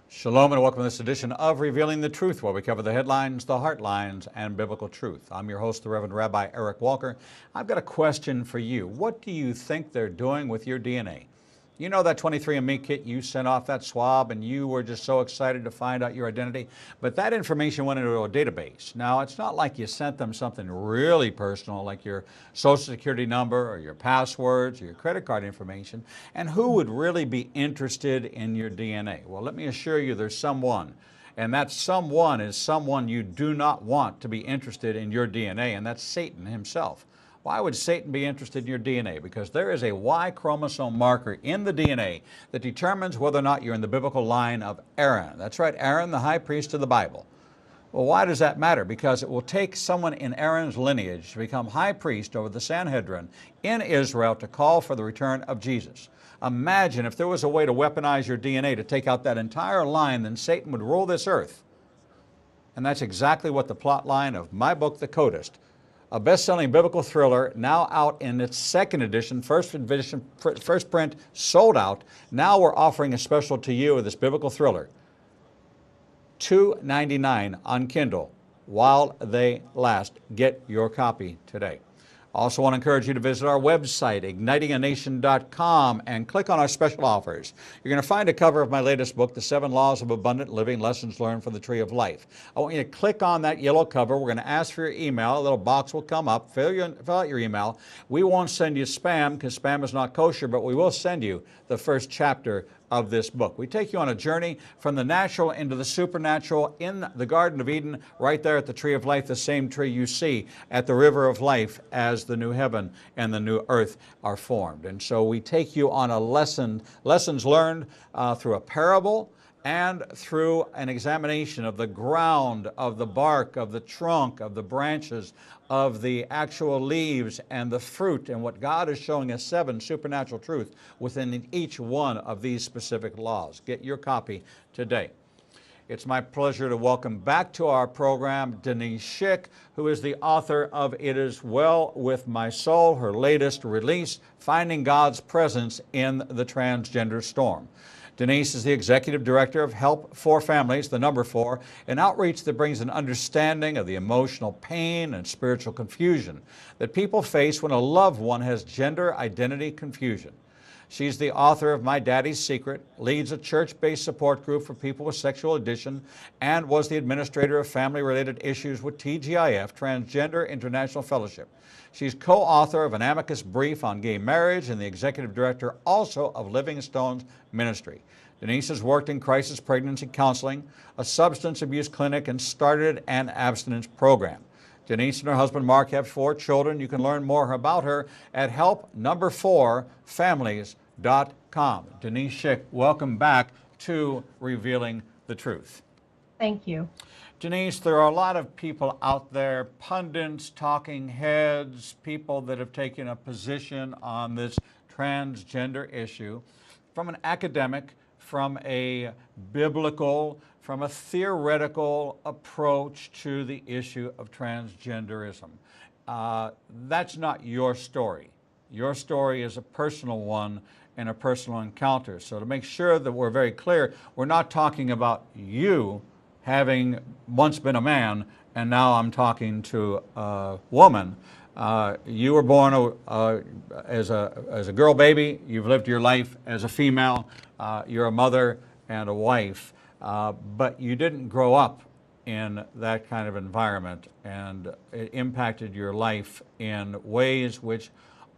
Shalom and welcome to this edition of Revealing the Truth, where we cover the headlines, the heartlines, and biblical truth. I'm your host, the Reverend Rabbi Eric Walker. I've got a question for you. What do you think they're doing with your DNA? You know that 23andMe kit, you sent off that swab and you were just so excited to find out your identity, but that information went into a database. Now, it's not like you sent them something really personal like your social security number or your passwords or your credit card information. And who would really be interested in your DNA? Well, let me assure you there's someone. And that someone is someone you do not want to be interested in your DNA, and that's Satan himself. Why would Satan be interested in your DNA? Because there is a Y chromosome marker in the DNA that determines whether or not you're in the biblical line of Aaron. That's right, Aaron, the high priest of the Bible. Well, why does that matter? Because it will take someone in Aaron's lineage to become high priest over the Sanhedrin in Israel to call for the return of Jesus. Imagine if there was a way to weaponize your DNA to take out that entire line, then Satan would rule this earth. And that's exactly what the plot line of my book, The Codist, a best-selling biblical thriller, now out in its second edition, first print, sold out. Now we're offering a special to you of this biblical thriller, $2.99 on Kindle while they last. Get your copy today. Also want to encourage you to visit our website, ignitinganation.com, and click on our special offers. You're going to find a cover of my latest book, The 7 Laws of Abundant Living, Lessons Learned from the Tree of Life. I want you to click on that yellow cover. We're going to ask for your email. A little box will come up. Fill out your email. We won't send you spam because spam is not kosher, but we will send you the first chapter of this book. We take you on a journey from the natural into the supernatural in the Garden of Eden, right there at the Tree of Life, the same tree you see at the River of Life as the new heaven and the new earth are formed. And so we take you on a lessons learned through a parable and through an examination of the ground, of the bark, of the trunk, of the branches, of the actual leaves and the fruit, and what God is showing us 7 supernatural truths within each one of these specific laws. Get your copy today. It's my pleasure to welcome back to our program Denise Shick, who is the author of It Is Well With My Soul, her latest release, Finding God's Presence in the Transgender Storm. Denise is the Executive Director of Help for Families, the number 4, an outreach that brings an understanding of the emotional pain and spiritual confusion that people face when a loved one has gender identity confusion. She's the author of My Daddy's Secret, leads a church-based support group for people with sexual addiction, and was the administrator of family-related issues with TGIF, Transgender International Fellowship. She's co-author of an amicus brief on gay marriage and the executive director also of Living Stones Ministry. Denise has worked in crisis pregnancy counseling, a substance abuse clinic, and started an abstinence program. Denise and her husband Mark have 4 children. You can learn more about her at help4families.com. Denise Shick, welcome back to Revealing the Truth. Thank you. Denise, there are a lot of people out there, pundits, talking heads, people that have taken a position on this transgender issue from an academic, from a biblical, from a theoretical approach to the issue of transgenderism. That's not your story. Your story is a personal one and a personal encounter. So to make sure that we're very clear, we're not talking about you having once been a man and now I'm talking to a woman. You were born as a girl baby. You've lived your life as a female. You're a mother and a wife, but you didn't grow up in that kind of environment, and it impacted your life in ways which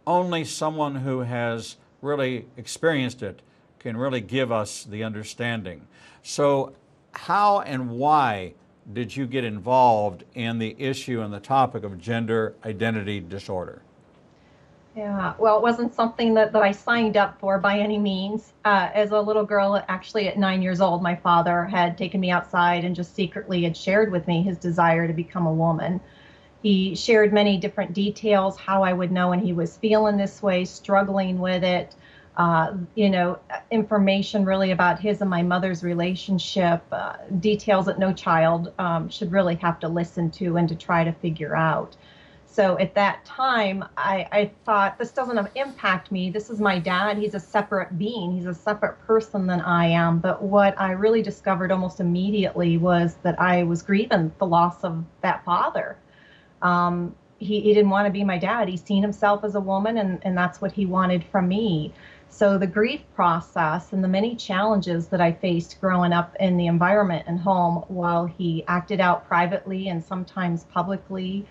only someone who has really experienced it can really give us the understanding. So how and why did you get involved in the issue and the topic of gender identity disorder? Yeah, well, it wasn't something that I signed up for by any means. As a little girl, actually at 9 years old, my father had taken me outside and just secretly had shared with me his desire to become a woman. He shared many different details, how I would know when he was feeling this way, struggling with it, information really about his and my mother's relationship, details that no child should really have to listen to and to try to figure out. So at that time, I thought, this doesn't impact me. This is my dad. He's a separate being. He's a separate person than I am. But what I really discovered almost immediately was that I was grieving the loss of that father. He didn't want to be my dad. He's seen himself as a woman, and that's what he wanted from me. So the grief process and the many challenges that I faced growing up in the environment and home while he acted out privately and sometimes publicly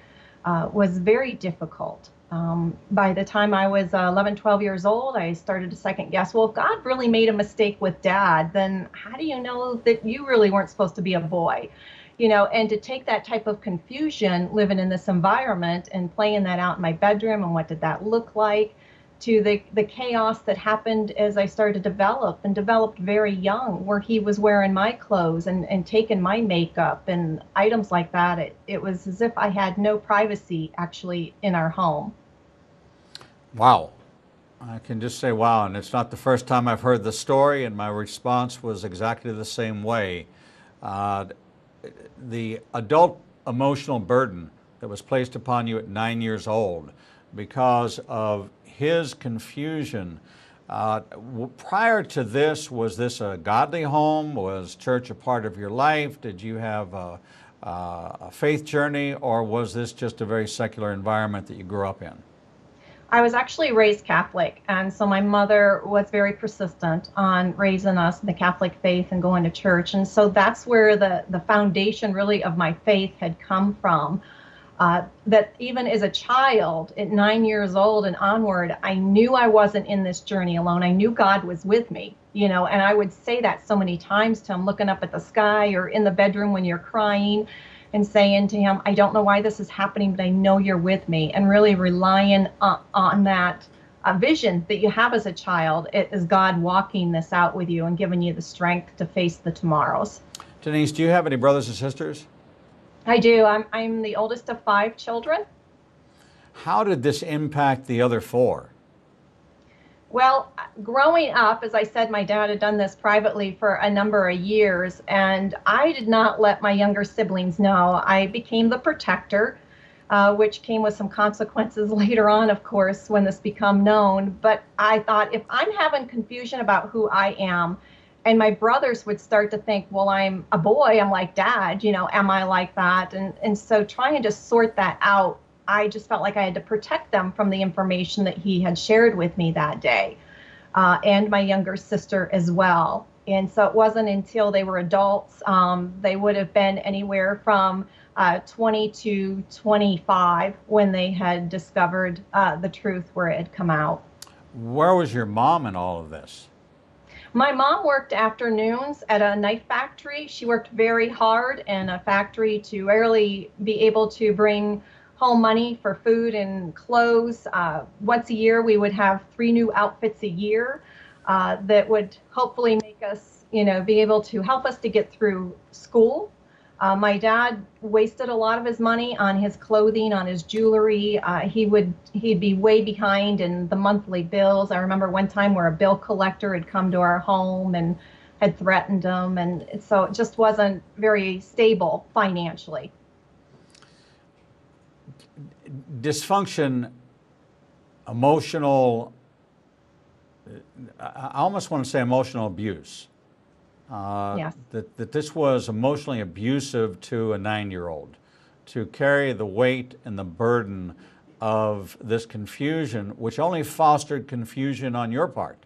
was very difficult. By the time I was 11, 12 years old, I started to second guess, well, if God really made a mistake with dad, then how do you know that you really weren't supposed to be a boy? You know, and to take that type of confusion living in this environment and playing that out in my bedroom and what did that look like, to the chaos that happened as I started to develop and developed very young, where he was wearing my clothes and taking my makeup and items like that. It was as if I had no privacy actually in our home. Wow. I can just say wow, and it's not the first time I've heard the story, and my response was exactly the same way. The adult emotional burden that was placed upon you at 9 years old because of his confusion. Prior to this, was this a godly home? Was church a part of your life? Did you have a faith journey, or was this just a very secular environment that you grew up in? I was actually raised Catholic, and so my mother was very persistent on raising us in the Catholic faith and going to church, and so that's where the foundation really of my faith had come from. That even as a child at 9 years old and onward, I knew I wasn't in this journey alone. I knew God was with me, you know, and I would say that so many times to him, looking up at the sky or in the bedroom when you're crying and saying to him, I don't know why this is happening, but I know you're with me, and really relying on that vision that you have as a child. It is God walking this out with you and giving you the strength to face the tomorrows. Denise, do you have any brothers and sisters? I do. I'm the oldest of 5 children. How did this impact the other 4? Well, growing up, as I said, my dad had done this privately for a number of years, and I did not let my younger siblings know. I became the protector, which came with some consequences later on, of course, when this became known. But I thought, if I'm having confusion about who I am, and my brothers would start to think, well, I'm a boy, I'm like dad, you know, am I like that? And so trying to sort that out, I just felt like I had to protect them from the information that he had shared with me that day, and my younger sister as well. And so it wasn't until they were adults, they would have been anywhere from 20 to 25 when they had discovered the truth where it had come out. Where was your mom in all of this? My mom worked afternoons at a knife factory. She worked very hard in a factory to rarely be able to bring home money for food and clothes. Once a year, we would have 3 new outfits a year that would hopefully make us, you know, be able to help us to get through school. My dad wasted a lot of his money on his clothing, on his jewelry. He'd be way behind in the monthly bills. I remember one time where a bill collector had come to our home and had threatened him, and so it just wasn't very stable financially. Dysfunction, emotional, I almost want to say emotional abuse. Yes. That this was emotionally abusive to a 9-year-old, to carry the weight and the burden of this confusion, which only fostered confusion on your part.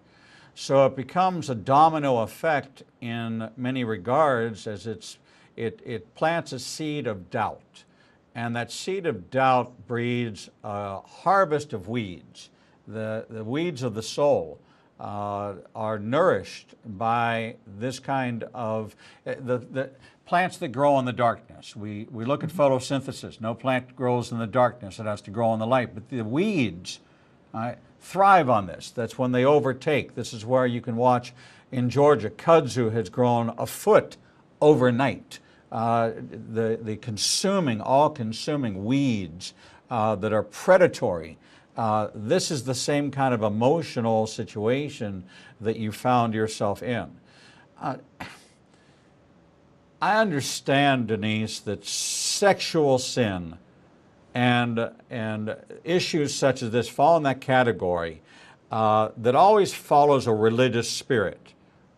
So it becomes a domino effect in many regards, as it plants a seed of doubt. And that seed of doubt breeds a harvest of weeds. The weeds of the soul are nourished by this kind of the plants that grow in the darkness. We look at photosynthesis. No plant grows in the darkness. It has to grow in the light. But the weeds thrive on this. That's when they overtake. This is where you can watch in Georgia, kudzu has grown a foot overnight. The consuming, all-consuming weeds that are predatory. This is the same kind of emotional situation that you found yourself in. I understand, Denise, that sexual sin and issues such as this fall in that category that always follows a religious spirit,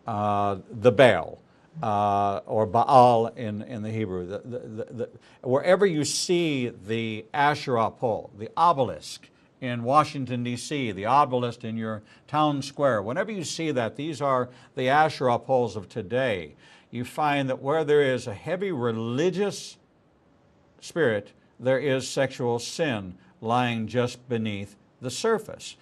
the Baal, or Baal in the Hebrew. Wherever you see the Asherah pole, the obelisk in Washington, D.C., the obelisk in your town square, whenever you see that, these are the Asherah poles of today. You find that where there is a heavy religious spirit, there is sexual sin lying just beneath the surface.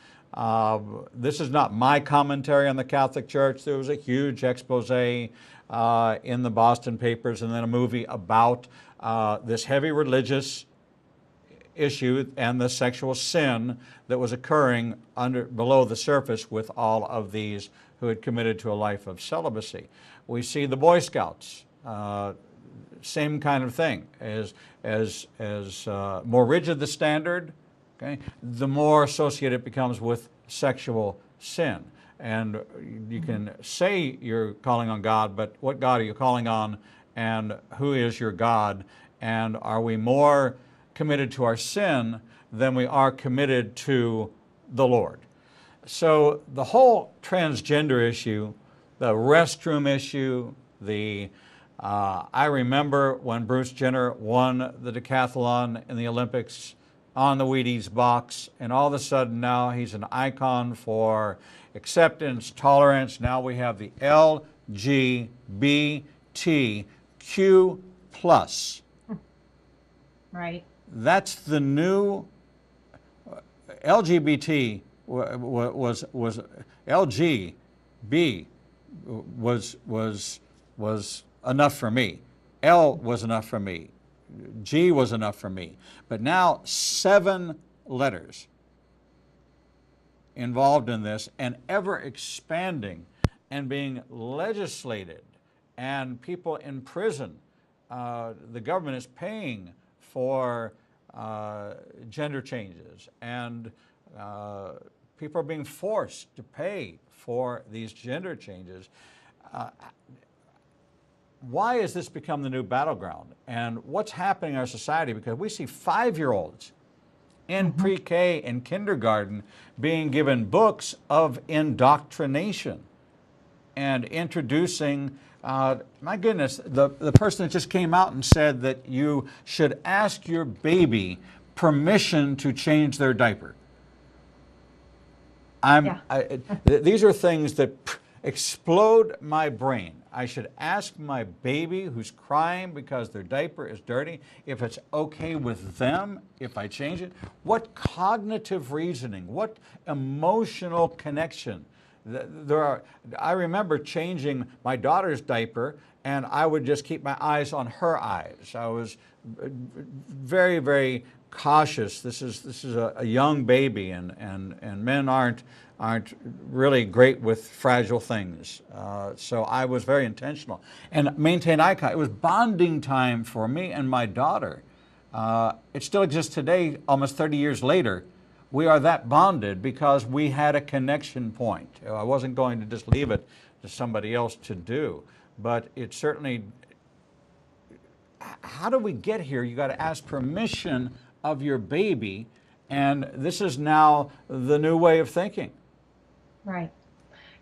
This is not my commentary on the Catholic Church. There was a huge expose in the Boston papers and then a movie about this heavy religious issue and the sexual sin that was occurring below the surface with all of these who had committed to a life of celibacy. We see the Boy Scouts, same kind of thing. As more rigid the standard, okay, the more associated it becomes with sexual sin. And you can say you're calling on God, but what God are you calling on, and who is your God? And are we more committed to our sin than we are committed to the Lord? So the whole transgender issue, the restroom issue, I remember when Bruce Jenner won the decathlon in the Olympics on the Wheaties box, and all of a sudden now he's an icon for acceptance, tolerance. Now we have the LGBTQ+. Right. That's the new LGBT was LGB was enough for me. L was enough for me. G was enough for me. But now 7 letters involved in this, and ever expanding and being legislated, and people in prison. The government is paying for gender changes, and people are being forced to pay for these gender changes. Why has this become the new battleground? And what's happening in our society? Because we see 5-year-olds in pre-K and kindergarten being given books of indoctrination and introducing, my goodness, the person that just came out and said that you should ask your baby permission to change their diaper. These are things that explode my brain. I should ask my baby who's crying because their diaper is dirty if it's okay with them if I change it. What cognitive reasoning, what emotional connection. I remember changing my daughter's diaper, and I would just keep my eyes on her eyes. I was very, very cautious. This is a young baby, and men aren't really great with fragile things. So I was very intentional and maintained eye contact. It was bonding time for me and my daughter. It still exists today, almost 30 years later. We are that bonded because we had a connection point. I wasn't going to just leave it to somebody else to do, but it certainly, how do we get here? You got to ask permission of your baby, and this is now the new way of thinking. Right.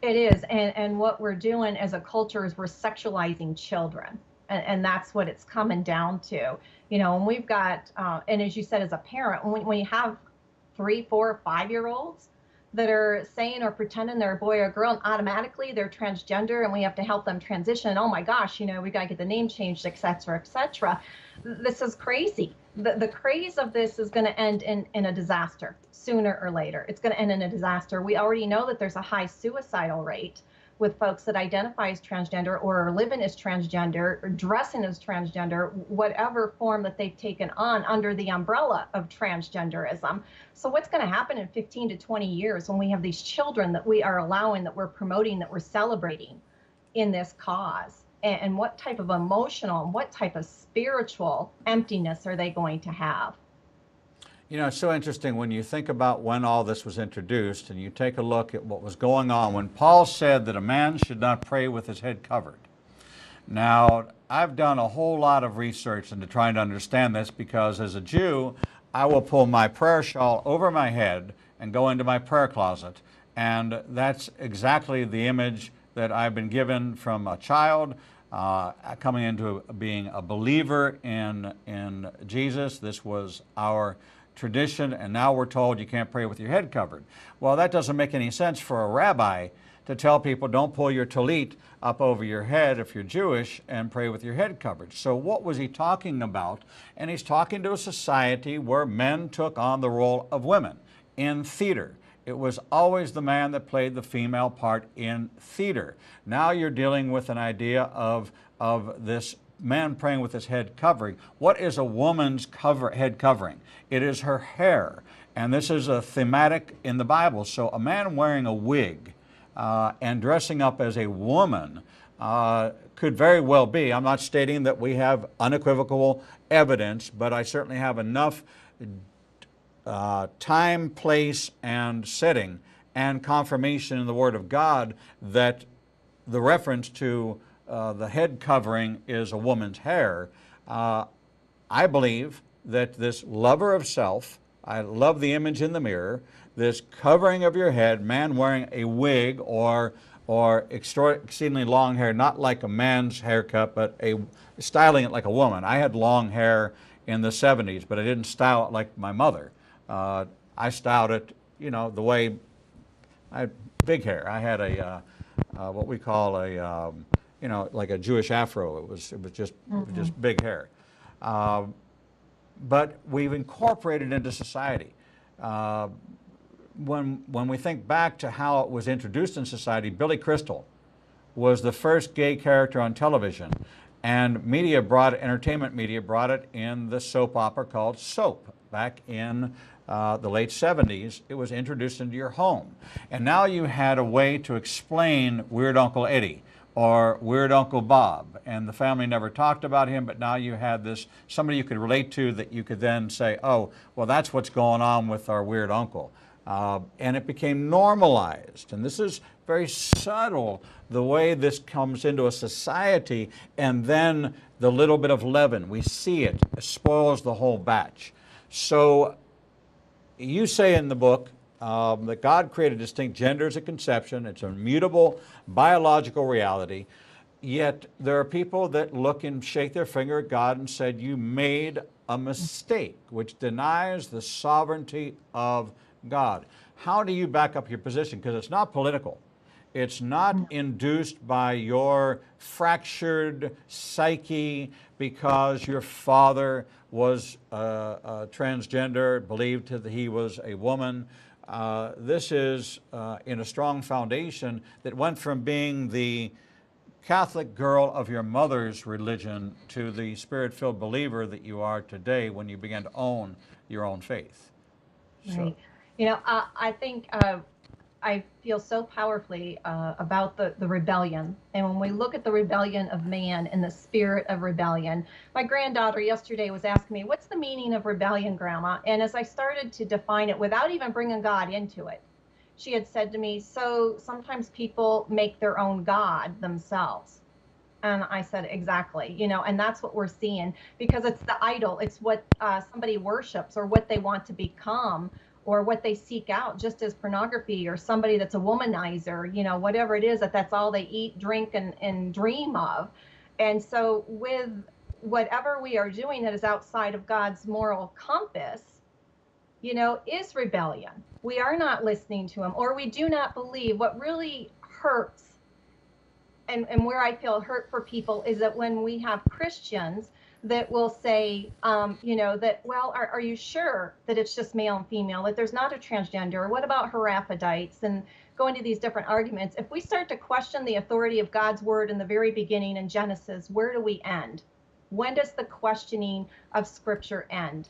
It is. And what we're doing as a culture is we're sexualizing children. And that's what it's coming down to. You know, and we've got, and as you said, as a parent, when you have 3, 4, 5-year-olds that are saying or pretending they're a boy or a girl, and automatically they're transgender, and we have to help them transition. Oh my gosh, you know, we got to get the name changed, et cetera, et cetera. This is crazy. The craze of this is going to end in a disaster sooner or later. It's going to end in a disaster. We already know that there's a high suicidal rate with folks that identify as transgender or are living as transgender or dressing as transgender, whatever form that they've taken on under the umbrella of transgenderism. So what's going to happen in 15 to 20 years when we have these children that we are allowing, that we're promoting, that we're celebrating in this cause? And what type of emotional and what type of spiritual emptiness are they going to have? You know, it's so interesting when you think about when all this was introduced and you take a look at what was going on when Paul said that a man should not pray with his head covered. Now, I've done a whole lot of research into trying to understand this because as a Jew, I will pull my prayer shawl over my head and go into my prayer closet. And that's exactly the image that I've been given from a child, coming into being a believer in Jesus. This was our tradition, and now we're told you can't pray with your head covered. Well, that doesn't make any sense for a rabbi to tell people don't pull your tallit up over your head if you're Jewish and pray with your head covered. So what was he talking about? And he's talking to a society where men took on the role of women in theater. It was always the man that played the female part in theater. Now you're dealing with an idea of this man praying with his head covering. What is a woman's head covering? It is her hair. And this is a thematic in the Bible. So a man wearing a wig and dressing up as a woman could very well be. I'm not stating that we have unequivocal evidence, but I certainly have enough time, place, and setting and confirmation in the Word of God that the reference to the head covering is a woman's hair. I believe that this lover of self, I love the image in the mirror, this covering of your head, man wearing a wig or exceedingly long hair, not like a man's haircut, but styling it like a woman. I had long hair in the 70s, but I didn't style it like my mother. I styled it, you know, the way I had big hair. I had what we call you know, like a Jewish afro. It was just big hair. But we've incorporated into society. When we think back to how it was introduced in society, Billy Crystal was the first gay character on television, and entertainment media brought it in the soap opera called Soap back in the late 70s. It was introduced into your home. And now you had a way to explain Weird Uncle Eddie or Weird Uncle Bob, and the family never talked about him, but now you had this, somebody you could relate to that you could then say, oh, well, that's what's going on with our weird uncle. And it became normalized. And this is very subtle, the way this comes into a society, and then the little bit of leaven, we see it spoils the whole batch. So you say in the book that God created distinct genders at conception. It's a mutable biological reality. Yet there are people that look and shake their finger at God and said, you made a mistake, which denies the sovereignty of God. How do you back up your position? Because it's not political. It's not induced by your fractured psyche because your father was transgender, believed that he was a woman. This is in a strong foundation that went from being the Catholic girl of your mother's religion to the Spirit-filled believer that you are today when you began to own your own faith. Right. So, You know, I think I feel so powerfully about the rebellion. And when we look at the rebellion of man and the spirit of rebellion, my granddaughter yesterday was asking me, what's the meaning of rebellion, Grandma? And as I started to define it without even bringing God into it, she had said to me, so sometimes people make their own God themselves. And I said, exactly, you know, and that's what we're seeing, because it's the idol. It's what somebody worships or what they want to become or what they seek out, just as pornography or somebody that's a womanizer, you know, whatever it is, that's all they eat, drink, and dream of. And so with whatever we are doing that is outside of God's moral compass, you know, is rebellion. We are not listening to him, or we do not believe. What really hurts and where I feel hurt for people is that when we have Christians that will say, you know, that, well, are you sure that it's just male and female, that there's not a transgender? Or what about hermaphrodites? And go into these different arguments. If we start to question the authority of God's word in the very beginning in Genesis, where do we end? When does the questioning of Scripture end?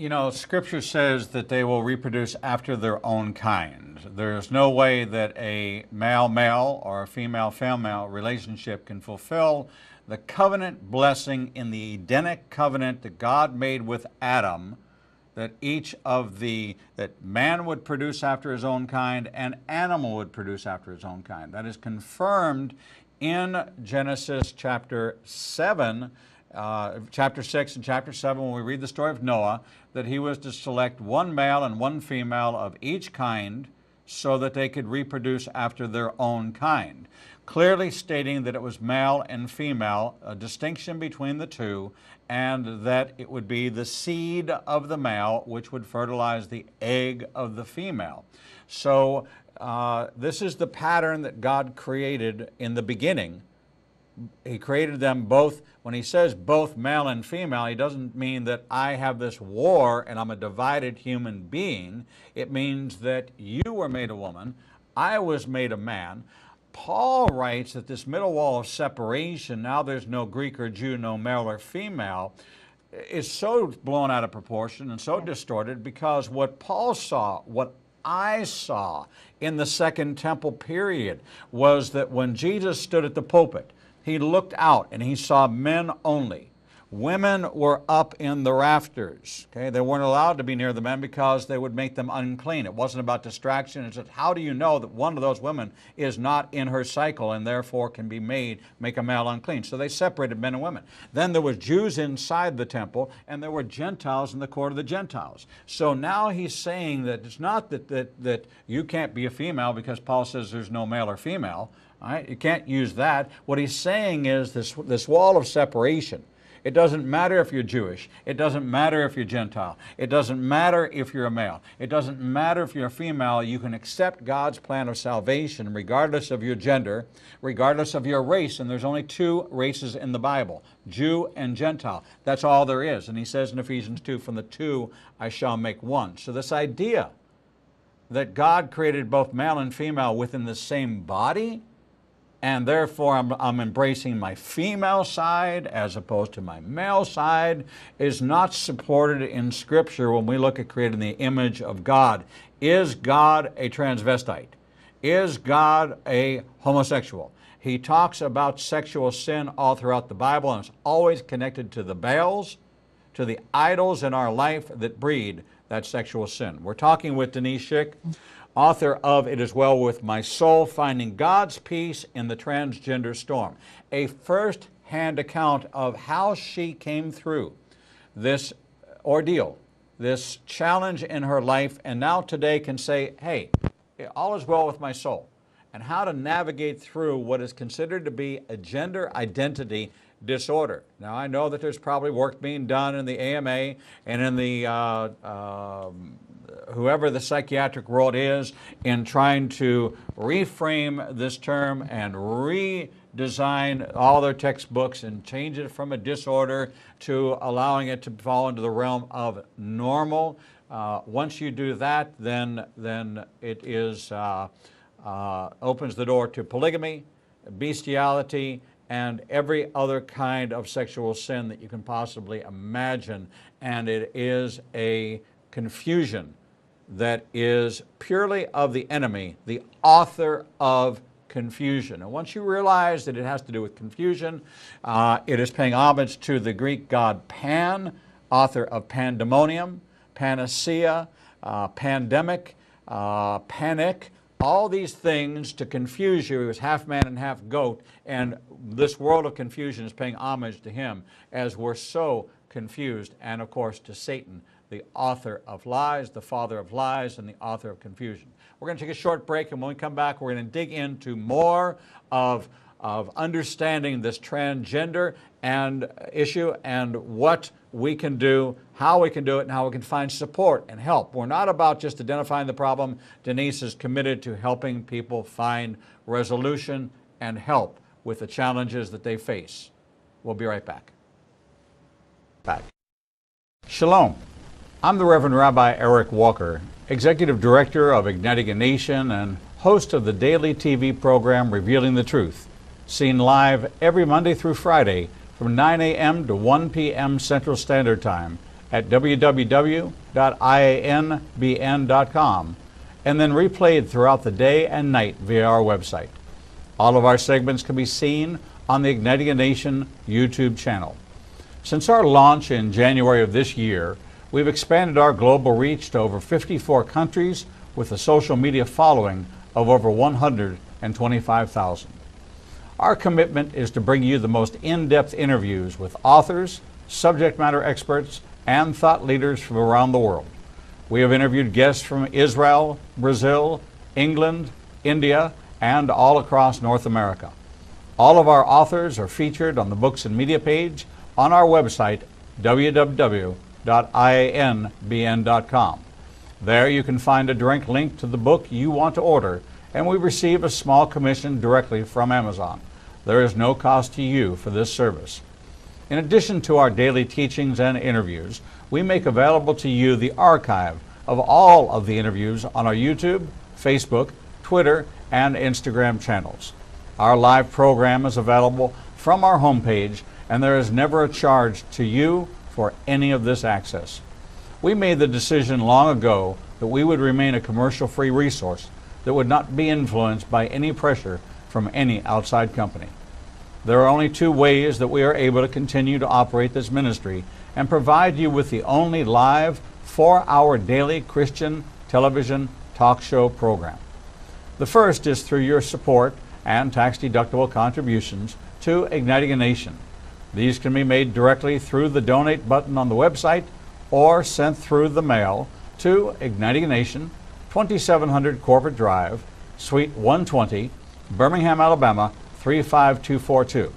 you know, Scripture says that they will reproduce after their own kind. There's no way that a male-male or a female-female relationship can fulfill the covenant blessing in the Edenic covenant that God made with Adam, that that man would produce after his own kind and animal would produce after his own kind. That is confirmed in Genesis chapter 7, chapter 6 and chapter 7, when we read the story of Noah, that he was to select one male and one female of each kind so that they could reproduce after their own kind, clearly stating that it was male and female, a distinction between the two, and that it would be the seed of the male which would fertilize the egg of the female. So this is the pattern that God created in the beginning. He created them both. When he says both male and female, he doesn't mean that I have this war and I'm a divided human being. It means that you were made a woman, I was made a man. Paul writes that this middle wall of separation, now there's no Greek or Jew, no male or female, is so blown out of proportion and so distorted, because what Paul saw, what I saw in the Second Temple period, was that when Jesus stood at the pulpit, he looked out and he saw men only. Women were up in the rafters. Okay? They weren't allowed to be near the men because they would make them unclean. It wasn't about distraction. It's just, how do you know that one of those women is not in her cycle and therefore can be make a male unclean? So they separated men and women. Then there were Jews inside the temple, and there were Gentiles in the court of the Gentiles. So now he's saying that it's not that you can't be a female because Paul says there's no male or female. All right? You can't use that. What he's saying is this wall of separation. It doesn't matter if you're Jewish. It doesn't matter if you're Gentile. It doesn't matter if you're a male. It doesn't matter if you're a female. You can accept God's plan of salvation regardless of your gender, regardless of your race. And there's only two races in the Bible, Jew and Gentile. That's all there is. And he says in Ephesians 2, from the two I shall make one. So this idea that God created both male and female within the same body, and therefore I'm embracing my female side as opposed to my male side, is not supported in Scripture when we look at creating the image of God. Is God a transvestite? Is God a homosexual? He talks about sexual sin all throughout the Bible, and it's always connected to the Baals, to the idols in our life that breed that sexual sin. We're talking with Denise Shick, author of It Is Well With My Soul, Finding God's Peace in the Transgender Storm, a first-hand account of how she came through this ordeal, this challenge in her life, and now today can say, hey, all is well with my soul, and how to navigate through what is considered to be a gender identity disorder. Now, I know that there's probably work being done in the AMA and in the whoever the psychiatric world is in trying to reframe this term and redesign all their textbooks and change it from a disorder to allowing it to fall into the realm of normal. Once you do that, then it is opens the door to polygamy, bestiality, and every other kind of sexual sin that you can possibly imagine. And it is a confusion that is purely of the enemy, the author of confusion. And once you realize that it has to do with confusion, it is paying homage to the Greek god Pan, author of pandemonium, panacea, pandemic, panic, all these things to confuse you. He was half man and half goat, and this world of confusion is paying homage to him as we're so confused, and of course to Satan, the author of lies, the father of lies, and the author of confusion. We're going to take a short break, and when we come back, we're going to dig into more of understanding this transgender and issue and what we can do, how we can do it, and how we can find support and help. We're not about just identifying the problem. Denise is committed to helping people find resolution and help with the challenges that they face. We'll be right back. Shalom. I'm the Reverend Rabbi Eric Walker, Executive Director of Igniting a Nation and host of the daily TV program Revealing the Truth, seen live every Monday through Friday from 9 a.m. to 1 p.m. Central Standard Time at www.ianbn.com, and then replayed throughout the day and night via our website. All of our segments can be seen on the Igniting a Nation YouTube channel. Since our launch in January of this year, we've expanded our global reach to over 54 countries with a social media following of over 125,000. Our commitment is to bring you the most in-depth interviews with authors, subject matter experts, and thought leaders from around the world. We have interviewed guests from Israel, Brazil, England, India, and all across North America. All of our authors are featured on the Books and Media page on our website, www.ianbn.com. There you can find a direct link to the book you want to order, and we receive a small commission directly from Amazon. There is no cost to you for this service. In addition to our daily teachings and interviews, we make available to you the archive of all of the interviews on our YouTube, Facebook, Twitter, and Instagram channels. Our live program is available from our homepage, and there is never a charge to you for any of this access. We made the decision long ago that we would remain a commercial-free resource that would not be influenced by any pressure from any outside company. There are only two ways that we are able to continue to operate this ministry and provide you with the only live 4-hour daily Christian television talk show program. The first is through your support and tax-deductible contributions to Igniting a Nation. These can be made directly through the donate button on the website or sent through the mail to Igniting a Nation, 2700 Corporate Drive, Suite 120, Birmingham, Alabama, 35242.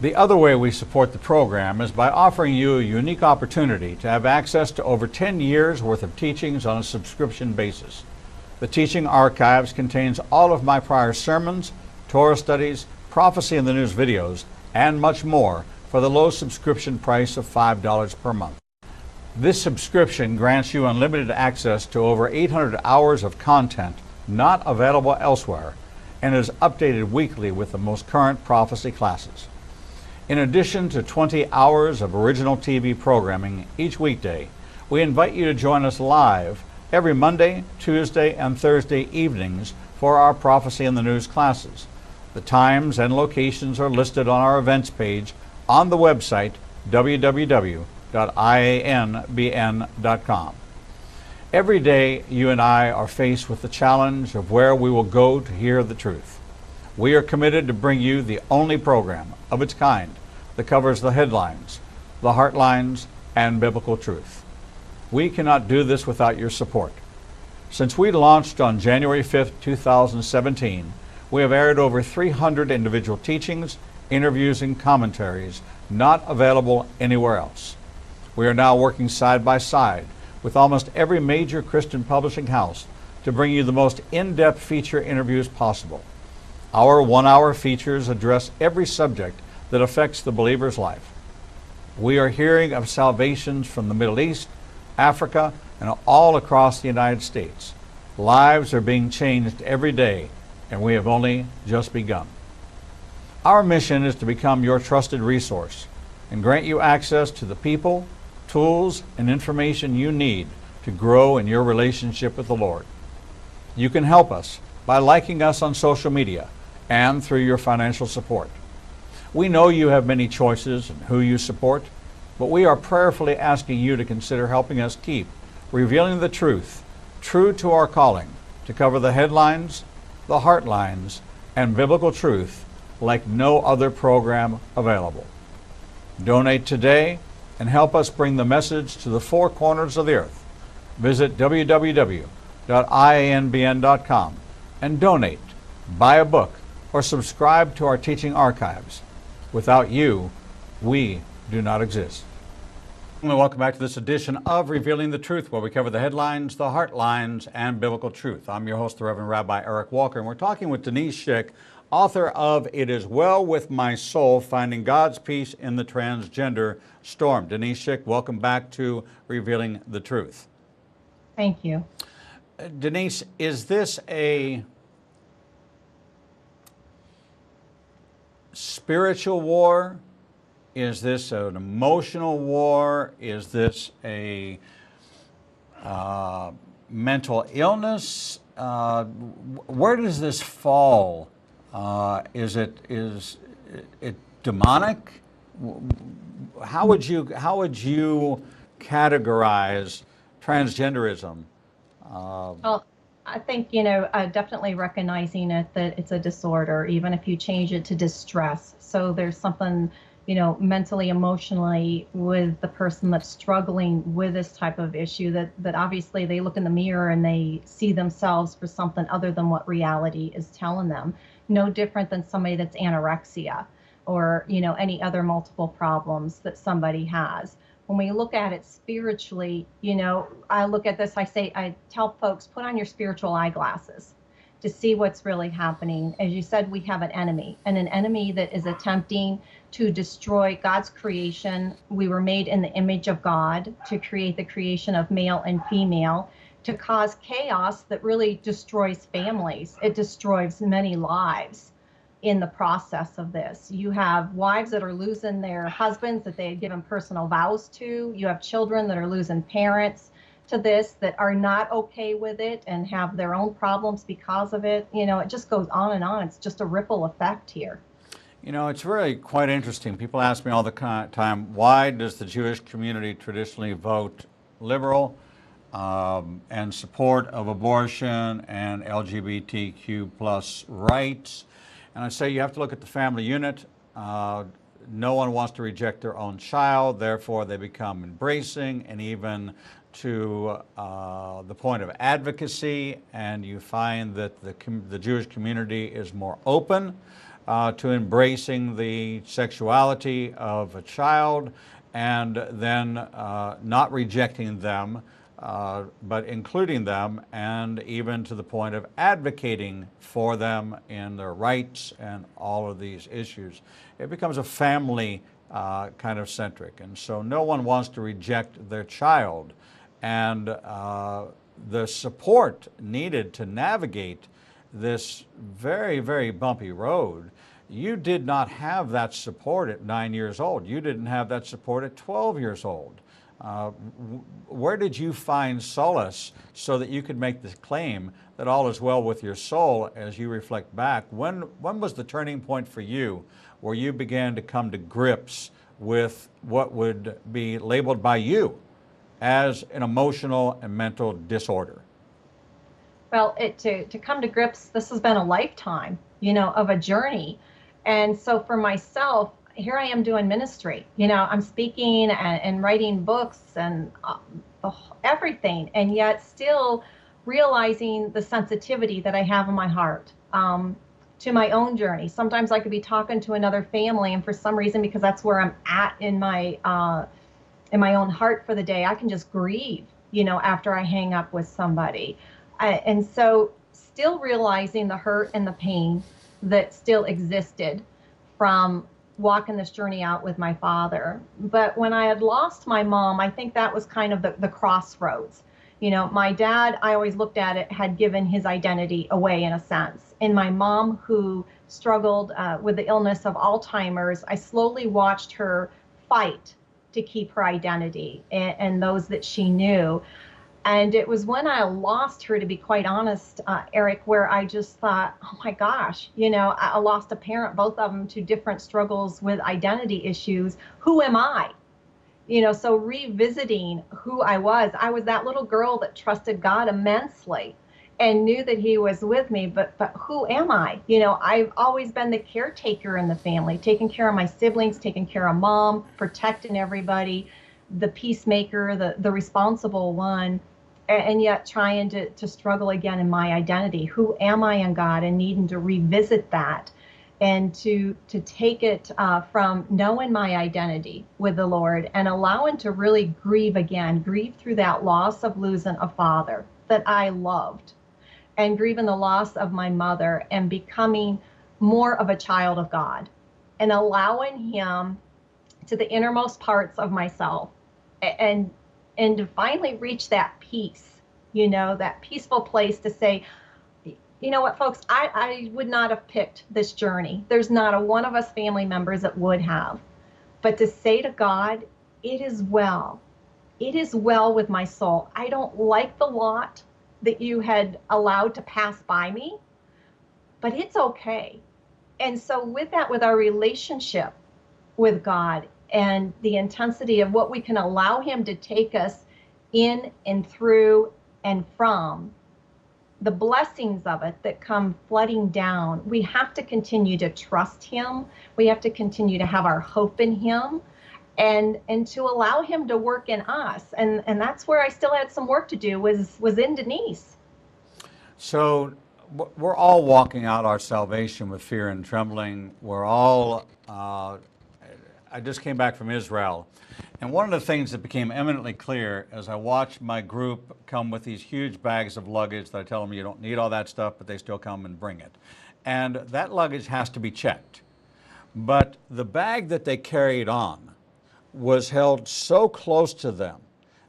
The other way we support the program is by offering you a unique opportunity to have access to over 10 years worth of teachings on a subscription basis. The teaching archives contains all of my prior sermons, Torah studies, prophecy in the news videos, and much more for the low subscription price of $5 per month. This subscription grants you unlimited access to over 800 hours of content not available elsewhere and is updated weekly with the most current prophecy classes. In addition to 20 hours of original TV programming each weekday, we invite you to join us live every Monday, Tuesday, and Thursday evenings for our Prophecy in the News classes. The times and locations are listed on our events page on the website www.ianbn.com. Every day you and I are faced with the challenge of where we will go to hear the truth. We are committed to bring you the only program of its kind that covers the headlines, the heartlines, and biblical truth. We cannot do this without your support. Since we launched on January 5th, 2017, we have aired over 300 individual teachings, interviews, and commentaries not available anywhere else. We are now working side by side with almost every major Christian publishing house to bring you the most in-depth feature interviews possible. Our 1-hour features address every subject that affects the believer's life. We are hearing of salvations from the Middle East, Africa, and all across the United States. Lives are being changed every day, and we have only just begun. Our mission is to become your trusted resource and grant you access to the people, tools, and information you need to grow in your relationship with the Lord. You can help us by liking us on social media and through your financial support. We know you have many choices in who you support, but we are prayerfully asking you to consider helping us keep revealing the truth, true to our calling, to cover the headlines, the heartlines, and biblical truth like no other program available. Donate today and help us bring the message to the four corners of the earth. Visit www.ianbn.com and donate, buy a book, or subscribe to our teaching archives. Without you, we do not exist. Welcome back to this edition of Revealing the Truth, where we cover the headlines, the heartlines, and biblical truth. I'm your host, the Reverend Rabbi Eric Walker, and we're talking with Denise Shick, author of It Is Well With My Soul, Finding God's Peace in the Transgender Storm. Denise Shick, welcome back to Revealing the Truth. Thank you. Denise, is this a spiritual war? Is this an emotional war? Is this a mental illness? Where does this fall? Is it demonic? How would you categorize transgenderism? Well, I think, definitely recognizing it, that it's a disorder, even if you change it to distress. So there's something, mentally, emotionally with the person that's struggling with this type of issue, that obviously they look in the mirror and they see themselves for something other than what reality is telling them. No different than somebody that's anorexia or, any other multiple problems that somebody has. When we look at it spiritually, I look at this, I tell folks, put on your spiritual eyeglasses to see what's really happening. As you said, we have an enemy, and an enemy that is attempting to destroy God's creation. We were made in the image of God to create the creation of male and female, to cause chaos that really destroys families. It destroys many lives in the process of this. You have wives that are losing their husbands that they had given personal vows to. You have children that are losing parents to this, that are not okay with it and have their own problems because of it. It just goes on and on. It's just a ripple effect here. It's really quite interesting. People ask me all the time, why does the Jewish community traditionally vote liberal and support of abortion and LGBTQ plus rights? And I say you have to look at the family unit. No one wants to reject their own child, therefore they become embracing and even to the point of advocacy, and you find that the Jewish community is more open to embracing the sexuality of a child and then not rejecting them, but including them, and even to the point of advocating for them in their rights and all of these issues. It becomes a family kind of centric, and so no one wants to reject their child. And the support needed to navigate this very, very bumpy road, you did not have that support at 9 years old. You didn't have that support at 12 years old. Where did you find solace so that you could make the claim that all is well with your soul as you reflect back? When was the turning point for you where you began to come to grips with what would be labeled by you as an emotional and mental disorder? Well, to come to grips, this has been a lifetime, of a journey. And so for myself, here I am doing ministry. I'm speaking and writing books and everything, and yet still realizing the sensitivity that I have in my heart to my own journey. Sometimes I could be talking to another family, and for some reason, because that's where I'm at in my own heart for the day, I can just grieve, after I hang up with somebody. And so still realizing the hurt and the pain that still existed from walking this journey out with my father. But when I had lost my mom, I think that was kind of the crossroads. My dad, I always looked at it, had given his identity away in a sense. And my mom, who struggled with the illness of Alzheimer's, I slowly watched her fight to keep her identity and those that she knew. And it was when I lost her, to be quite honest, Eric, where I just thought, oh my gosh, I lost a parent, both of them to different struggles with identity issues. Who am I? So revisiting who I was that little girl that trusted God immensely and knew that he was with me. But who am I? I've always been the caretaker in the family, taking care of my siblings, taking care of mom, protecting everybody, the peacemaker, the responsible one. And yet trying to struggle again in my identity. Who am I in God? And needing to revisit that and to take it from knowing my identity with the Lord and allowing to really grieve again, grieve through that loss of losing a father that I loved, and grieving the loss of my mother, and becoming more of a child of God and allowing him to the innermost parts of myself and to finally reach that peace, that peaceful place to say, you know what, folks, I would not have picked this journey. There's not a one of us family members that would have. But to say to God, it is well. It is well with my soul. I don't like the lot that you had allowed to pass by me, but it's okay. And so with that, with our relationship with God and the intensity of what we can allow him to take us in and through and from, the blessings of it that come flooding down, we have to continue to trust him. We have to continue to have our hope in him, and to allow him to work in us. And that's where I still had some work to do, was in Denise. So we're all walking out our salvation with fear and trembling. We're all, I just came back from Israel. And one of the things that became eminently clear as I watched my group come with these huge bags of luggage that I tell them you don't need all that stuff, but they still come and bring it. And that luggage has to be checked. But the bag that they carried on was held so close to them.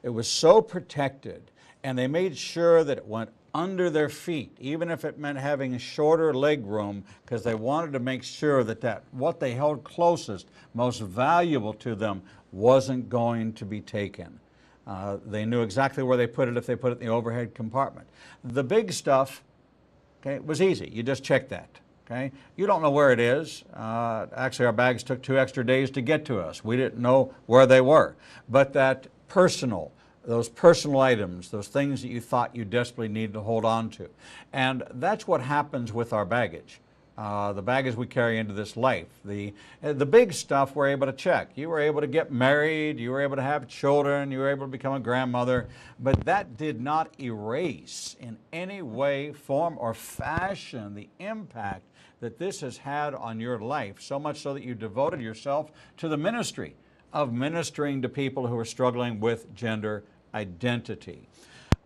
It was so protected, and they made sure that it went under their feet, even if it meant having shorter leg room, because they wanted to make sure that what they held closest, most valuable to them, wasn't going to be taken. They knew exactly where they put it if they put it in the overhead compartment. The big stuff, okay, was easy. You just check that. Okay? You don't know where it is. Actually, our bags took 2 extra days to get to us. We didn't know where they were. But that those personal items, those things that you thought you desperately needed to hold on to. And that's what happens with our baggage. The baggage we carry into this life. The big stuff we're able to check. You were able to get married, you were able to have children, you were able to become a grandmother, but that did not erase in any way, form, or fashion the impact that this has had on your life, so much so that you devoted yourself to the ministry of ministering to people who are struggling with gender identity.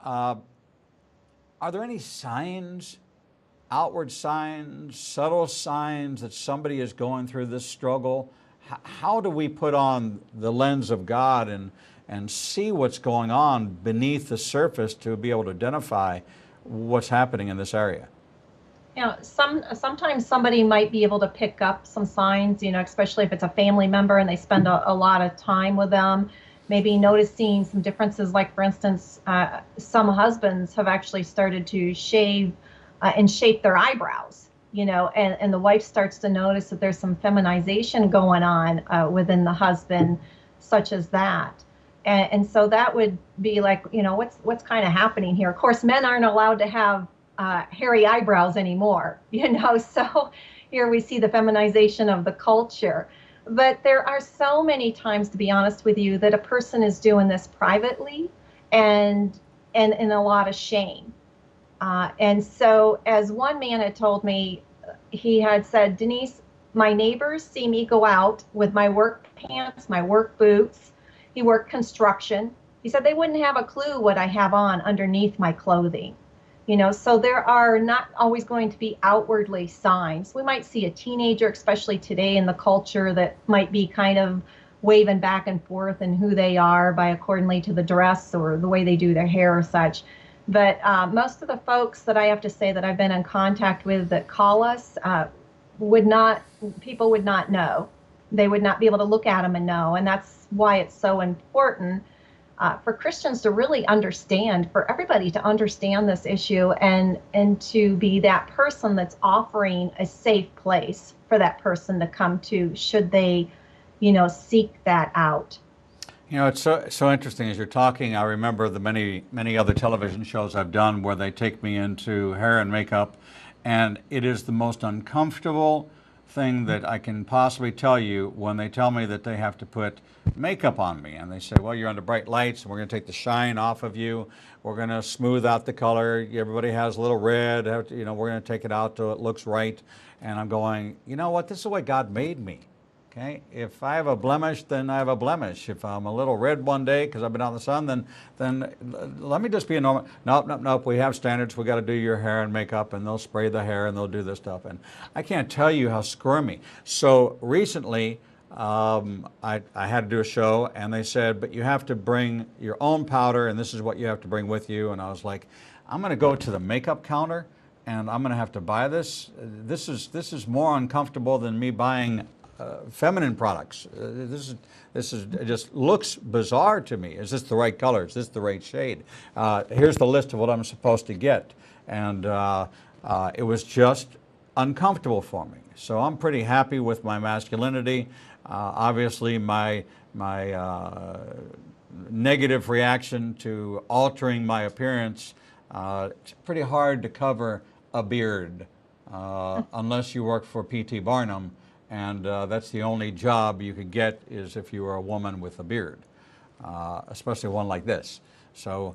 Are there any signs, outward signs, subtle signs that somebody is going through this struggle? How do we put on the lens of God and see what's going on beneath the surface to be able to identify what's happening in this area? You know, sometimes somebody might be able to pick up some signs, you know, especially if it's a family member and they spend a lot of time with them, maybe noticing some differences. Like, for instance, some husbands have actually started to shave and shape their eyebrows, you know, and the wife starts to notice that there's some feminization going on within the husband, such as that. And so that would be like, you know, what's kind of happening here? Of course, men aren't allowed to have hairy eyebrows anymore, you know, so here we see the feminization of the culture. But there are so many times, to be honest with you, that a person is doing this privately and in a lot of shame. And so, as one man had told me, he had said, Denise, my neighbors see me go out with my work pants, my work boots. He worked construction. He said they wouldn't have a clue what I have on underneath my clothing. You know, so there are not always going to be outwardly signs. We might see a teenager, especially today in the culture, that might be kind of waving back and forth in who they are by accordingly to the dress or the way they do their hair or such. But most of the folks that I have to say that I've been in contact with that call us people would not know. They would not be able to look at them and know. And that's why it's so important for Christians to really understand, for everybody to understand this issue, and to be that person that's offering a safe place for that person to come to, should they, you know, seek that out. You know, it's so interesting as you're talking. I remember the many other television shows I've done where they take me into hair and makeup, and it is the most uncomfortable thing that I can possibly tell you when they tell me that they have to put makeup on me, and they say, well, you're under bright lights and we're going to take the shine off of you, we're going to smooth out the color, everybody has a little red, you know, we're going to take it out till it looks right. And I'm going, you know what, this is the way God made me. Okay, if I have a blemish, then I have a blemish. If I'm a little red one day because I've been out in the sun, then let me just be a normal. Nope. We have standards. We got to do your hair and makeup, and they'll spray the hair and they'll do this stuff. And I can't tell you how squirmy. So recently, I had to do a show, and they said, but you have to bring your own powder, and this is what you have to bring with you. And I was like, I'm going to go to the makeup counter, and I'm going to have to buy this. This is more uncomfortable than me buying feminine products. This is it just looks bizarre to me. Is this the right color? Is this the right shade? Here's the list of what I'm supposed to get, and it was just uncomfortable for me. So I'm pretty happy with my masculinity. Obviously, my negative reaction to altering my appearance It's pretty hard to cover a beard unless you work for P.T. Barnum, and that's the only job you could get is if you were a woman with a beard, especially one like this. So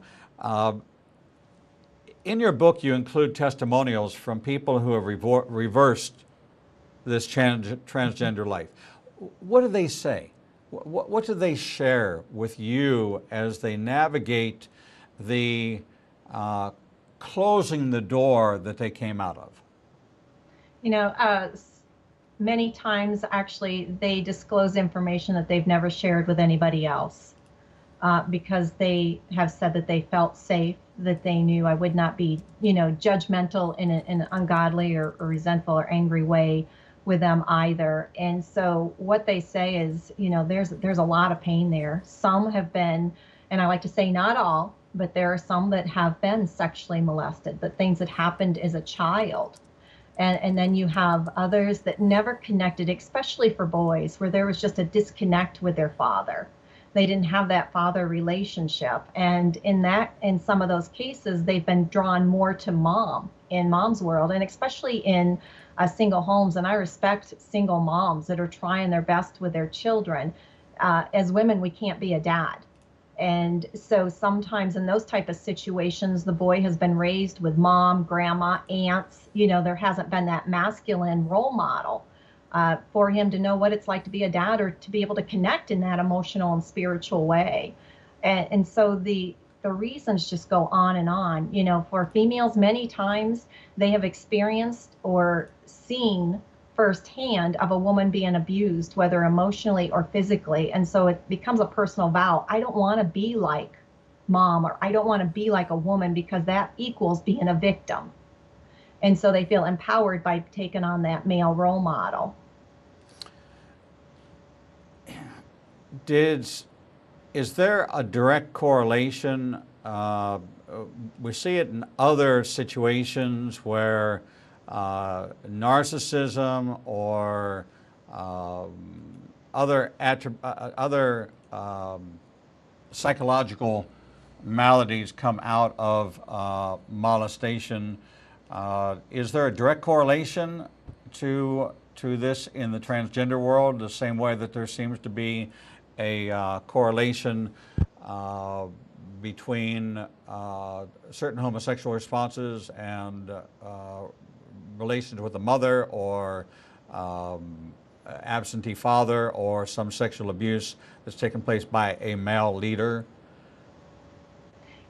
in your book, you include testimonials from people who have reversed this transgender life. What do they say? What do they share with you as they navigate the closing the door that they came out of? You know, many times actually they disclose information that they've never shared with anybody else because they have said that they felt safe, that they knew I would not be, you know, judgmental in an ungodly or resentful or angry way with them either. And so what they say is, you know, there's a lot of pain there. Some have been, and I like to say not all, but there are some that have been sexually molested, but things that happened as a child. And then you have others that never connected, especially for boys, where there was just a disconnect with their father. They didn't have that father relationship. And in some of those cases, they've been drawn more to mom in mom's world, and especially in single homes. And I respect single moms that are trying their best with their children. As women, we can't be a dad. And so sometimes in those type of situations, the boy has been raised with mom, grandma, aunts. You know, there hasn't been that masculine role model for him to know what it's like to be a dad or to be able to connect in that emotional and spiritual way. And so the reasons just go on and on. You know, for females, many times they have experienced or seen firsthand of a woman being abused, whether emotionally or physically. And so it becomes a personal vow. I don't want to be like mom, or I don't want to be like a woman, because that equals being a victim. And so they feel empowered by taking on that male role model. Is there a direct correlation? We see it in other situations where narcissism or other psychological maladies come out of molestation. Is there a direct correlation to this in the transgender world, the same way that there seems to be a correlation between certain homosexual responses and relations with a mother, or absentee father, or some sexual abuse that's taken place by a male leader?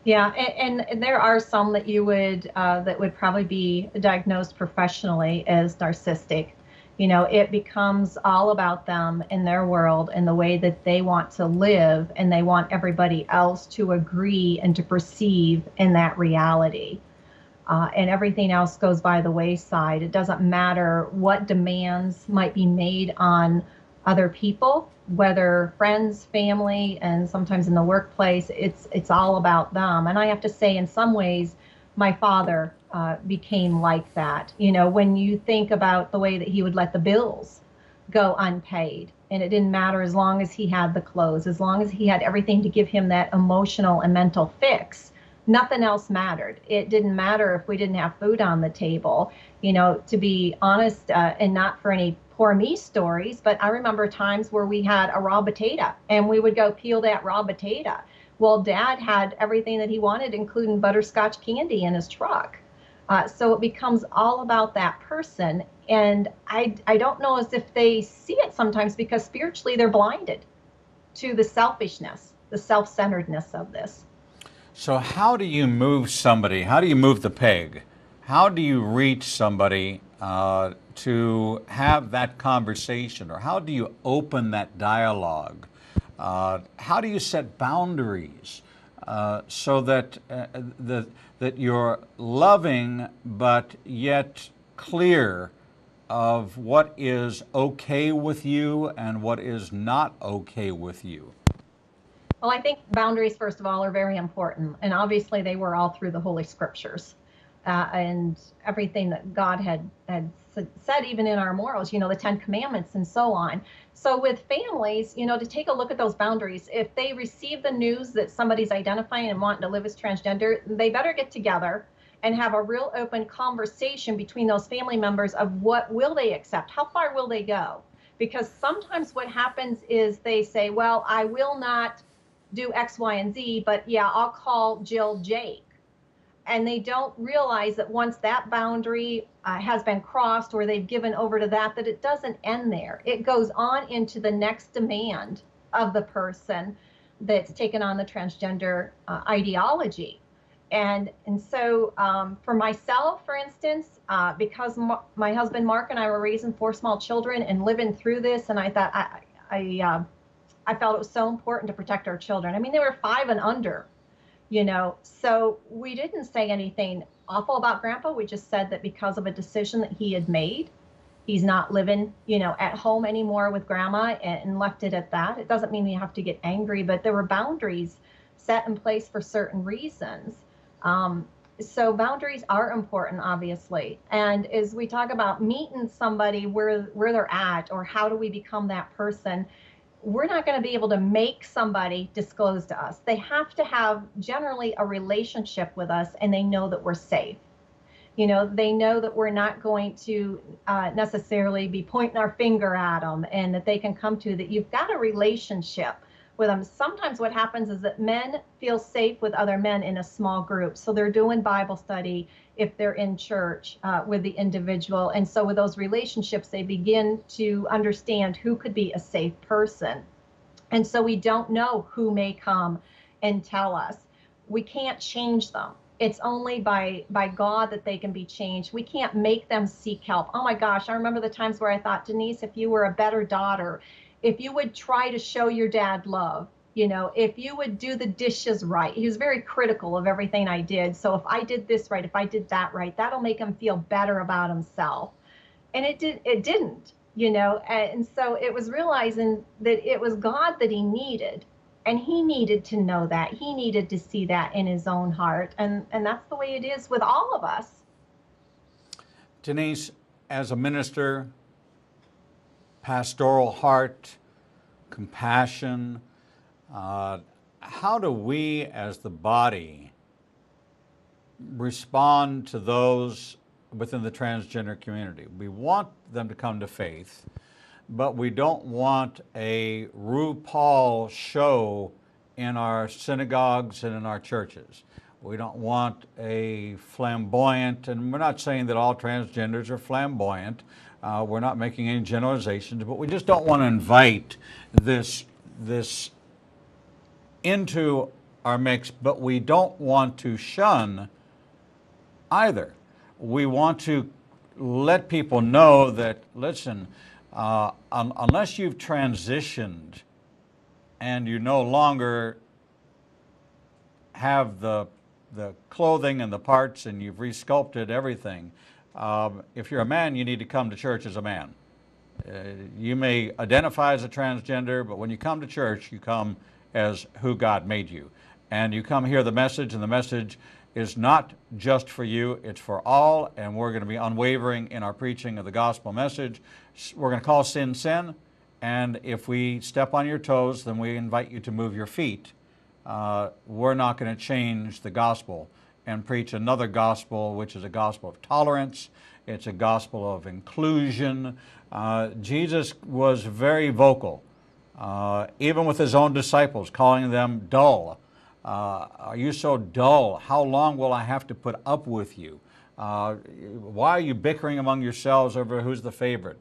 Yeah, and there are some that you would that would probably be diagnosed professionally as narcissistic. You know, it becomes all about them and their world and the way that they want to live, and they want everybody else to agree and to perceive in that reality. And everything else goes by the wayside. It doesn't matter what demands might be made on other people, whether friends, family, and sometimes in the workplace. It's all about them. And I have to say, in some ways, my father became like that. You know, when you think about the way that he would let the bills go unpaid, and it didn't matter, as long as he had the clothes, as long as he had everything to give him that emotional and mental fix, nothing else mattered. It didn't matter if we didn't have food on the table. You know, to be honest, and not for any poor me stories, but I remember times where we had a raw potato and we would go peel that raw potato. Well, Dad had everything that he wanted, including butterscotch candy in his truck. So it becomes all about that person. And I don't know as if they see it sometimes, because spiritually they're blinded to the selfishness, the self-centeredness of this. So how do you move somebody? How do you move the peg? How do you reach somebody to have that conversation? Or how do you open that dialogue? How do you set boundaries so that that you're loving but yet clear of what is okay with you and what is not okay with you? Well, I think boundaries, first of all, are very important. And obviously they were all through the Holy Scriptures. and everything that God had said, even in our morals, the 10 Commandments and so on. So with families, to take a look at those boundaries, if they receive the news that somebody's identifying and wanting to live as transgender, they better get together and have a real open conversation between those family members of what will they accept, how far will they go? Because sometimes what happens is they say, well, I will not do X, Y, and Z, but yeah, I'll call Jill Jake. And they don't realize that once that boundary has been crossed, or they've given over to that it doesn't end there. It goes on into the next demand of the person that's taken on the transgender ideology. And so for myself, for instance, because my husband Mark and I were raising 4 small children and living through this, and I thought I felt it was so important to protect our children. I mean, they were 5 and under. So we didn't say anything awful about Grandpa. We just said that because of a decision that he had made, he's not living, at home anymore with Grandma, and left it at that. It doesn't mean we have to get angry, but there were boundaries set in place for certain reasons. So boundaries are important, obviously. And as we talk about meeting somebody where they're at, or how do we become that person, we're not going to be able to make somebody disclose to us. They have to have generally a relationship with us, and they know that we're safe. They know that we're not going to necessarily be pointing our finger at them, and that they can come to that you've got a relationship with them. Sometimes what happens is that men feel safe with other men in a small group. So they're doing Bible study if they're in church with the individual. And so with those relationships, they begin to understand who could be a safe person. And so we don't know who may come and tell us. We can't change them. It's only by God that they can be changed. We can't make them seek help. Oh my gosh, I remember the times where I thought, Denise, if you were a better daughter, if you would try to show your dad love, if you would do the dishes right. He was very critical of everything I did. So if I did this right, if I did that right, that'll make him feel better about himself. And it didn't, and so it was realizing that it was God that he needed. And he needed to know that. He needed to see that in his own heart. And that's the way it is with all of us. Denise, as a minister, pastoral heart, compassion, how do we as the body respond to those within the transgender community? We want them to come to faith, but we don't want a RuPaul show in our synagogues and in our churches. We don't want a flamboyant, and we're not saying that all transgenders are flamboyant. We're not making any generalizations, but we just don't want to invite this into our mix, but we don't want to shun either. We want to let people know that, listen, unless you've transitioned and you no longer have the clothing and the parts and you've resculpted everything, if you're a man, you need to come to church as a man. You may identify as a transgender, but when you come to church, you come as who God made you. And you come hear the message, and the message is not just for you, it's for all, and we're going to be unwavering in our preaching of the gospel message. We're going to call sin, sin, and if we step on your toes, then we invite you to move your feet. We're not going to change the gospel and preach another gospel, which is a gospel of tolerance. It's a gospel of inclusion. Jesus was very vocal, even with his own disciples, calling them dull. Are you so dull? How long will I have to put up with you? Why are you bickering among yourselves over who's the favorite?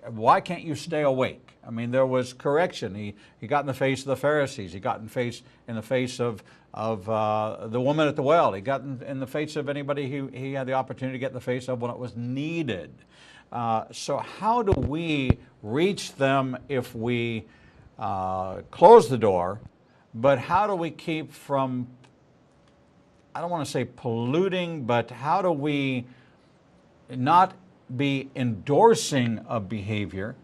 Why can't you stay awake? I mean, there was correction. He got in the face of the Pharisees. He got in the face of the woman at the well. He got in the face of anybody he had the opportunity to get in the face of when it was needed. So how do we reach them if we close the door? But how do we keep from, I don't want to say polluting, but how do we not be endorsing a behavior?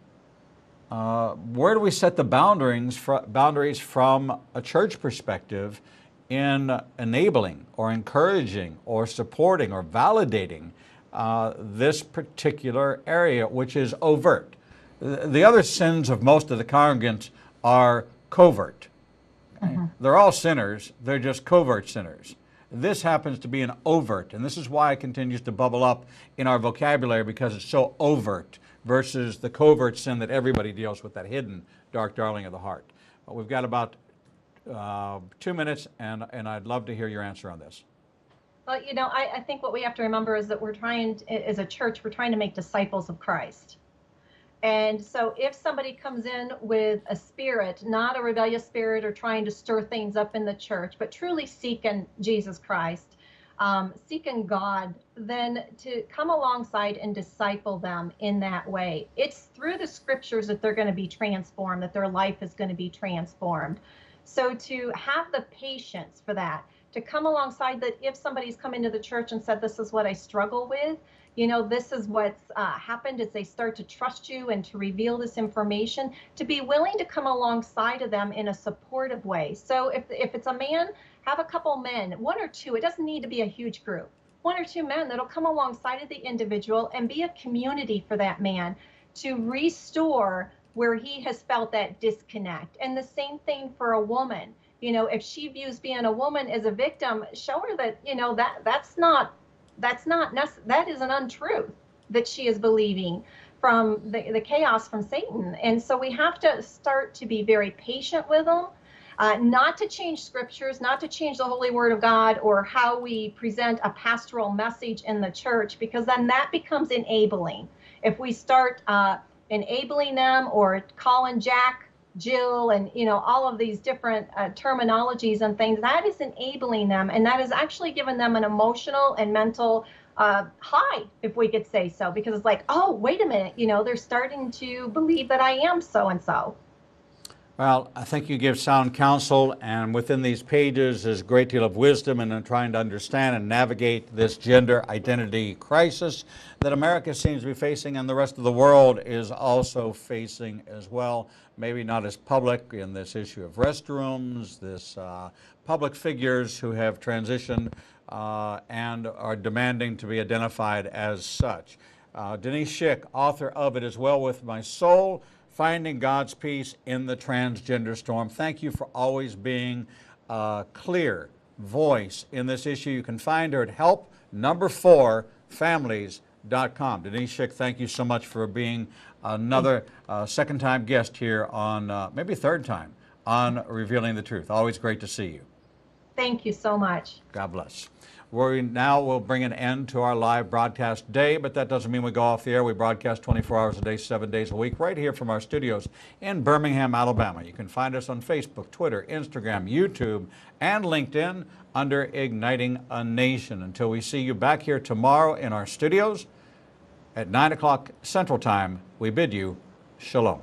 Where do we set the boundaries from a church perspective in enabling or encouraging or supporting or validating this particular area, which is overt. The other sins of most of the congregants are covert. They're all sinners, they're just covert sinners. This happens to be an overt, and this is why it continues to bubble up in our vocabulary, because it's so overt versus the covert sin that everybody deals with, that hidden dark darling of the heart. But we've got about 2 minutes, and I'd love to hear your answer on this. Well, you know, I think what we have to remember is that we're trying, as a church, we're trying to make disciples of Christ. And so if somebody comes in with a spirit, not a rebellious spirit or trying to stir things up in the church, but truly seeking Jesus Christ, seeking God, then to come alongside and disciple them in that way. It's through the scriptures that they're going to be transformed, that their life is going to be transformed. So to have the patience for that, to come alongside that if somebody's come into the church and said, this is what I struggle with, you know, this is what's happened as they start to trust you and to reveal this information, to be willing to come alongside of them in a supportive way. So if it's a man, have a couple men, 1 or 2, it doesn't need to be a huge group, 1 or 2 men that'll come alongside of the individual and be a community for that man to restore where he has felt that disconnect. And the same thing for a woman. You know, if she views being a woman as a victim, show her that, you know, that is an untruth that she is believing from the chaos from Satan. And so we have to start to be very patient with them, not to change scriptures, not to change the holy word of God or how we present a pastoral message in the church, because then that becomes enabling. If we start enabling them or calling Jack, Jill, and, you know, all of these different terminologies and things, that is enabling them, and that is actually giving them an emotional and mental high, if we could say so, because it's like, oh, wait a minute, you know, they're starting to believe that I am so and so. Well, I think you give sound counsel, and within these pages is a great deal of wisdom in trying to understand and navigate this gender identity crisis that America seems to be facing and the rest of the world is also facing as well. Maybe not as public in this issue of restrooms, this public figures who have transitioned and are demanding to be identified as such. Denise Shick, author of It Is Well With My Soul, Finding God's Peace in the Transgender Storm. Thank you for always being a clear voice in this issue. You can find her at help4families.com. Denise Shick, thank you so much for being another second-time guest here on, maybe third time, on Revealing the Truth. Always great to see you. Thank you so much. God bless. We now will bring an end to our live broadcast day, but that doesn't mean we go off the air. We broadcast 24 hours a day, 7 days a week, right here from our studios in Birmingham, Alabama. You can find us on Facebook, Twitter, Instagram, YouTube, and LinkedIn under Igniting a Nation. Until we see you back here tomorrow in our studios at 9 o'clock Central Time, we bid you shalom.